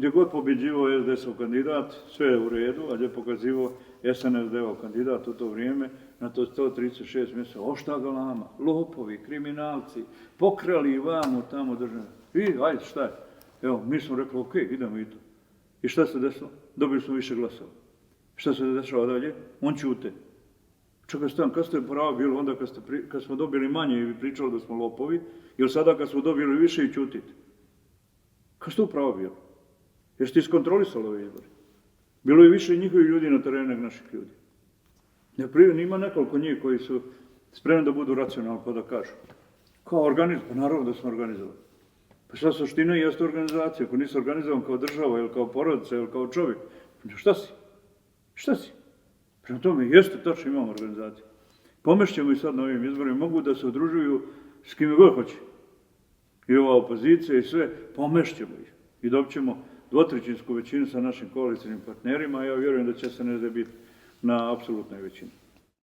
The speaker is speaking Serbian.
Gdje god pobjeđivao SDS-ov kandidat, sve je u redu, a gdje pokazivao SNSD-ov kandidat u to vrijeme, na to 136 mjesta, ošta galama, lopovi, kriminalci, pokrali vamo tamo države. I, ajde, šta je? Evo, mi smo rekli, ok, idemo i to. I šta se desilo? Dobili smo više glasova. Šta se dešava dalje? On ćute. Čekaj, kad ste pravo bilo onda kad smo dobili manje i pričali da smo lopovi, ili sada kad smo dobili više i ćutite? Kad ste pravo bilo? Jeste iskontrolisali ove izbore? Bilo je više njihovih ljudi na terenu nego naših ljudi. Ima nekoliko njih koji su spremni da budu racionalni, pa da kažu. Kao organizam, pa naravno da smo organizovani. Pa šta suština jeste organizacija? Ako nisi organizovan kao država, ili kao porodica, ili kao čovjek, šta si? Šta si? Prema tome, jeste tačno imamo organizaciju. Pomešćemo i sad na ovim izborima, mogu da se udružuju s kime god hoće. I ova opozicija i sve, pomešćemo ih. I dobit ćemo dvotrećinsku većinu sa našim koalicijnim partnerima, a ja vjerujem da će SNSD biti na apsolutnoj većini.